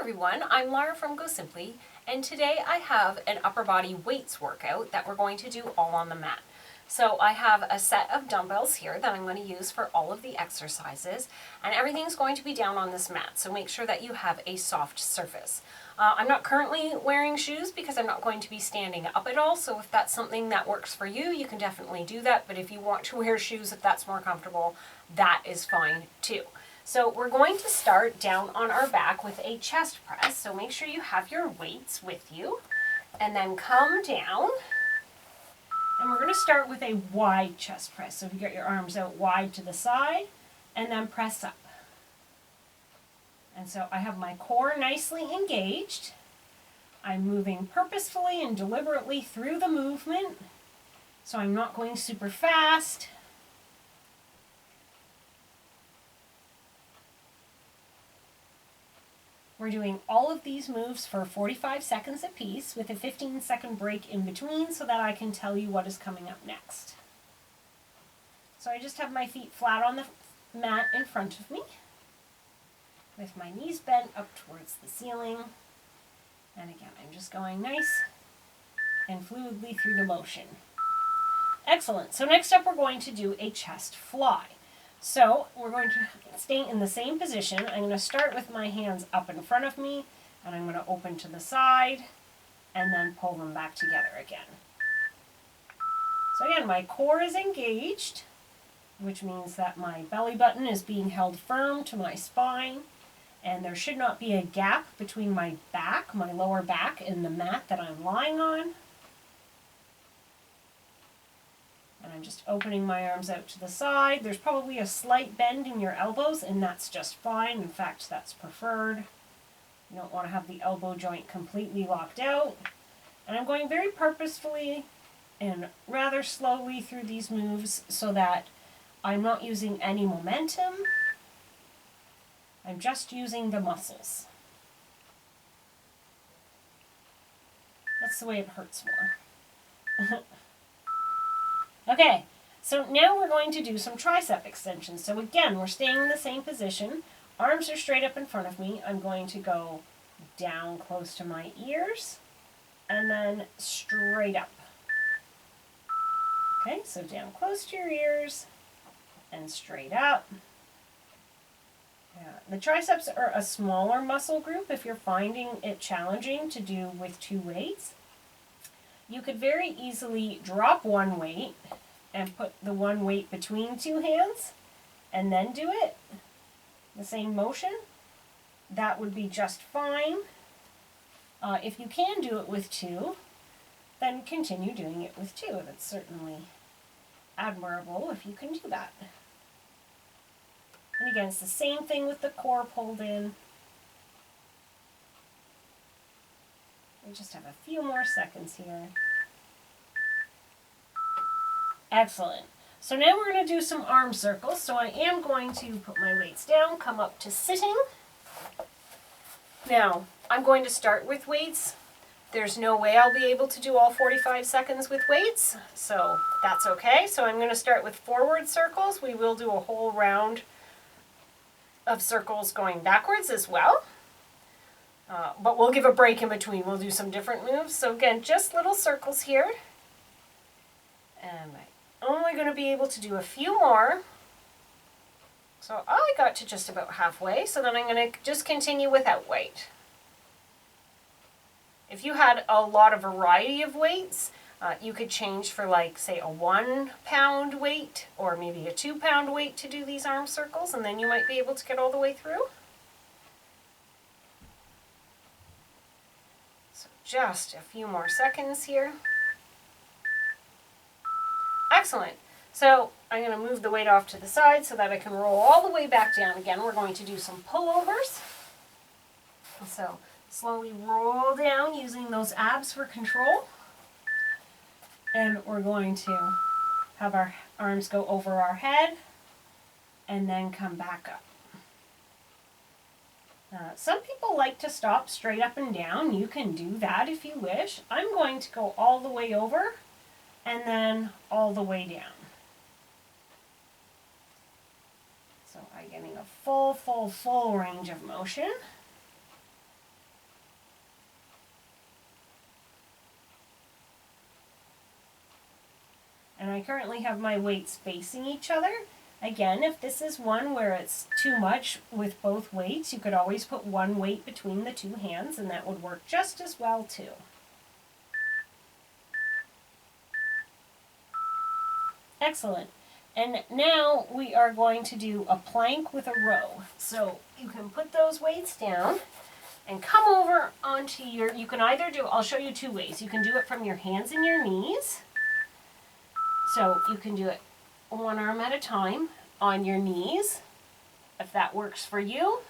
everyone, I'm Laura from GoSimpli, and today I have an upper body weights workout that we're going to do all on the mat. So I have a set of dumbbells here that I'm going to use for all of the exercises, and everything's going to be down on this mat, so make sure that you have a soft surface. I'm not currently wearing shoes because I'm not going to be standing up at all, so if that's something that works for you, you can definitely do that, but if you want to wear shoes, if that's more comfortable, that is fine too. So we're going to start down on our back with a chest press. So make sure you have your weights with you and then come down. And we're going to start with a wide chest press. So if you get your arms out wide to the side and then press up. And so I have my core nicely engaged. I'm moving purposefully and deliberately through the movement. So I'm not going super fast. We're doing all of these moves for 45 seconds apiece with a 15-second break in between so that I can tell you what is coming up next. So I just have my feet flat on the mat in front of me with my knees bent up towards the ceiling. And again, I'm just going nice and fluidly through the motion. Excellent. So next up we're going to do a chest fly. So we're going to stay in the same position. I'm going to start with my hands up in front of me, and I'm going to open to the side, and then pull them back together again. So again, my core is engaged, which means that my belly button is being held firm to my spine, and there should not be a gap between my back, my lower back, and the mat that I'm lying on. And I'm just opening my arms out to the side. There's probably a slight bend in your elbows, and that's just fine. In fact, that's preferred. You don't want to have the elbow joint completely locked out. And I'm going very purposefully and rather slowly through these moves so that I'm not using any momentum. I'm just using the muscles. That's the way it hurts more. Okay, so now we're going to do some tricep extensions. So again, we're staying in the same position. Arms are straight up in front of me. I'm going to go down close to my ears and then straight up. Okay, so down close to your ears and straight up. The triceps are a smaller muscle group if you're finding it challenging to do with two weights. You could very easily drop one weight and put the one weight between two hands and then do it, the same motion. That would be just fine. If you can do it with two, then continue doing it with two. That's certainly admirable if you can do that. And again, it's the same thing with the core pulled in. We just have a few more seconds here. Excellent. So now we're going to do some arm circles. So I am going to put my weights down, come up to sitting. Now, I'm going to start with weights. There's no way I'll be able to do all 45 seconds with weights, so that's okay. So I'm going to start with forward circles. We will do a whole round of circles going backwards as well. But we'll give a break in between. We'll do some different moves. So again, just little circles here. And I'm only going to be able to do a few more. So I got to just about halfway. So then I'm going to just continue without weight. If you had a lot of variety of weights, you could change for like, say, a 1 pound weight or maybe a 2 pound weight to do these arm circles, and then you might be able to get all the way through. So just a few more seconds here. Excellent. So I'm going to move the weight off to the side so that I can roll all the way back down again. We're going to do some pullovers. So slowly roll down using those abs for control. And we're going to have our arms go over our head and then come back up. Some people like to stop straight up and down. You can do that if you wish. I'm going to go all the way over and then all the way down. So I'm getting a full range of motion. I currently have my weights facing each other. Again, if this is one where it's too much with both weights, you could always put one weight between the two hands and that would work just as well too. Excellent. And now we are going to do a plank with a row. So you can put those weights down and come over onto your, you can either do, I'll show you two ways. You can do it from your hands and your knees. So you can do it one arm at a time on your knees, if that works for you.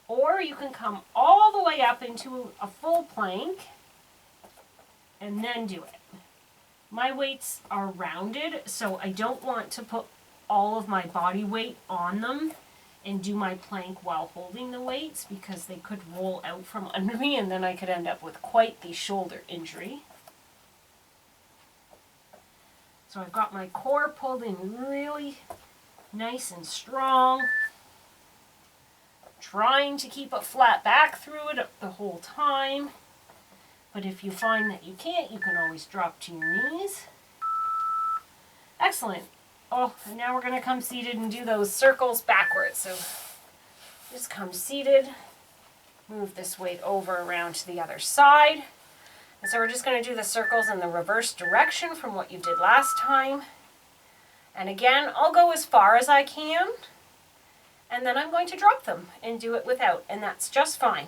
Or you can come all the way up into a full plank and then do it. My weights are rounded, so I don't want to put all of my body weight on them and do my plank while holding the weights because they could roll out from under me and then I could end up with quite the shoulder injury. So I've got my core pulled in really nice and strong. Trying to keep a flat back through it the whole time. But if you find that you can't, you can always drop to your knees. Excellent. Oh, and now we're going to come seated and do those circles backwards. So just come seated. Move this weight over around to the other side. And so we're just going to do the circles in the reverse direction from what you did last time. And again, I'll go as far as I can. And then I'm going to drop them and do it without. And that's just fine.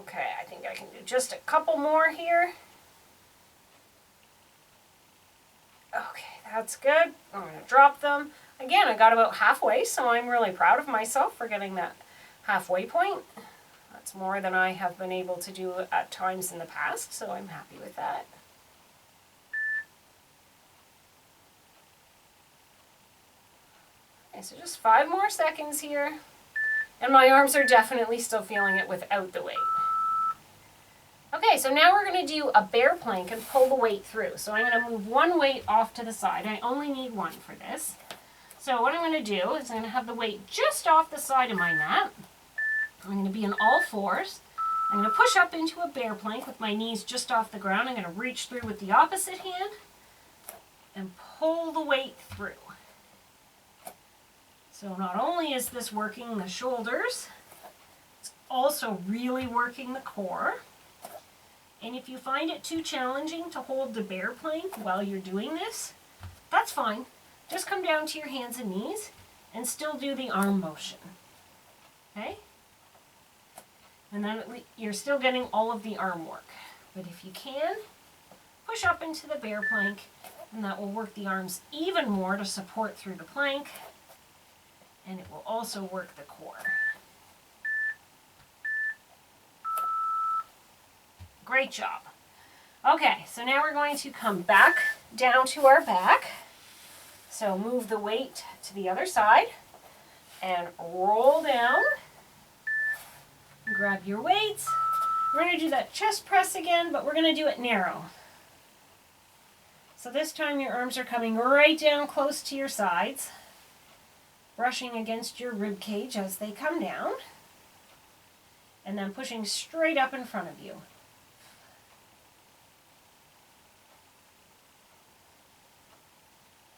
Okay, I think I can do just a couple more here. Okay, that's good. I'm going to drop them. Again, I got about halfway, so I'm really proud of myself for getting that halfway point. That's more than I have been able to do at times in the past, so I'm happy with that. Okay, so just 5 more seconds here. And my arms are definitely still feeling it without the weight. Okay, so now we're going to do a bear plank and pull the weight through. So I'm going to move one weight off to the side. I only need one for this. So what I'm going to do is I'm going to have the weight just off the side of my mat. I'm going to be on all fours. I'm going to push up into a bear plank with my knees just off the ground. I'm going to reach through with the opposite hand and pull the weight through. So not only is this working the shoulders, it's also really working the core. And if you find it too challenging to hold the bear plank while you're doing this, that's fine. Just come down to your hands and knees and still do the arm motion. Okay? And then you're still getting all of the arm work. But if you can, push up into the bear plank and that will work the arms even more to support through the plank. And it will also work the core. Great job. Okay, so now we're going to come back down to our back. So move the weight to the other side and roll down. Grab your weights. We're going to do that chest press again, but we're going to do it narrow. So this time your arms are coming right down close to your sides, brushing against your rib cage as they come down, and then pushing straight up in front of you.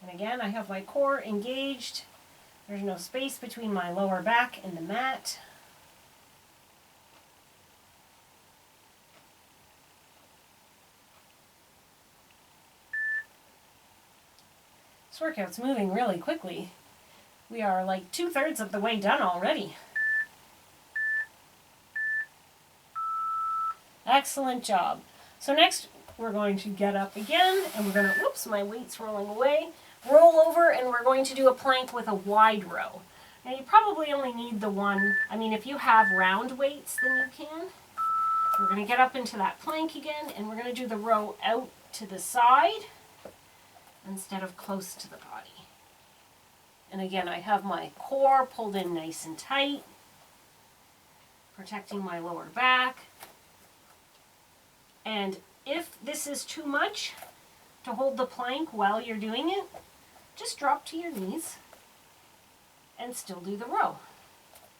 And again, I have my core engaged. There's no space between my lower back and the mat. This workout's moving really quickly. We are like 2/3 of the way done already. Excellent job. So next we're going to get up again and we're going to, whoops, my weight's rolling away. Roll over and we're going to do a plank with a wide row. Now you probably only need the one, I mean if you have round weights then you can. We're going to get up into that plank again and we're going to do the row out to the side instead of close to the body. And again, I have my core pulled in nice and tight, protecting my lower back. And if this is too much to hold the plank while you're doing it, just drop to your knees and still do the row.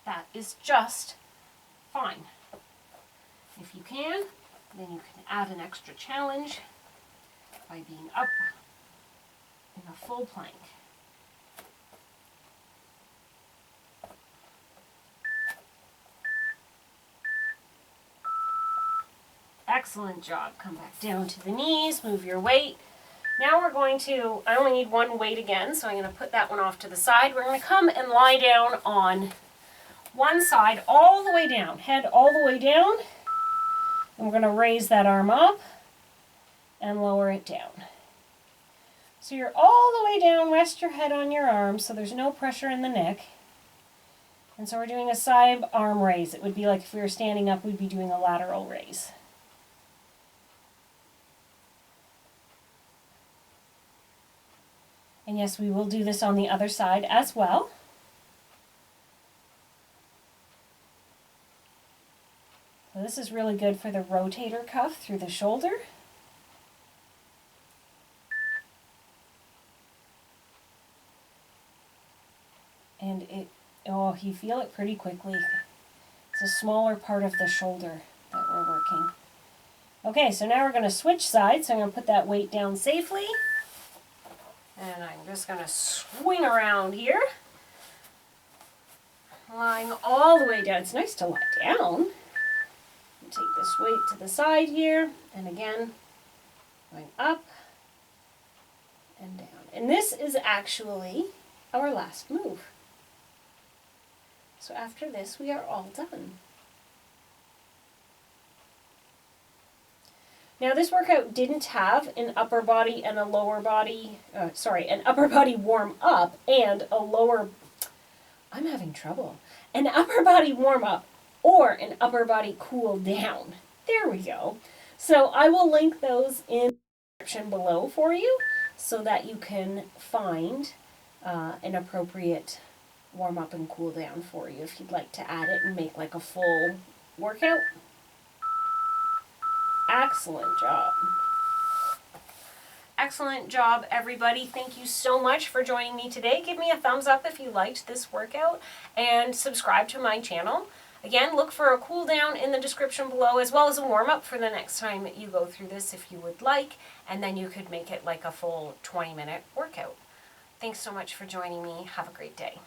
That is just fine. If you can, then you can add an extra challenge by being up in a full plank. Excellent job. Come back down to the knees, move your weight. Now we're going to, I only need one weight again, so I'm going to put that one off to the side. We're going to come and lie down on one side all the way down, head all the way down. And we're going to raise that arm up and lower it down. So you're all the way down, rest your head on your arm so there's no pressure in the neck. And so we're doing a side arm raise. It would be like if we were standing up, we'd be doing a lateral raise. And yes, we will do this on the other side as well. So this is really good for the rotator cuff through the shoulder. And you feel it pretty quickly. It's a smaller part of the shoulder that we're working. Okay, so now we're going to switch sides. So I'm going to put that weight down safely. And I'm just going to swing around here. Lying all the way down. It's nice to lie down. Take this weight to the side here. And again, going up and down. And this is actually our last move. So after this, we are all done. Now this workout didn't have an upper body and a lower body, an upper body warm up and a lower, I'm having trouble, an upper body warm up or an upper body cool down. There we go. So I will link those in the description below for you so that you can find an appropriate warm up and cool down for you if you'd like to add it and make like a full workout. Excellent job. Excellent job, everybody. Thank you so much for joining me today. Give me a thumbs up if you liked this workout and subscribe to my channel. Again, look for a cool down in the description below as well as a warm up for the next time you go through this if you would like, and then you could make it like a full 20-minute workout. Thanks so much for joining me. Have a great day.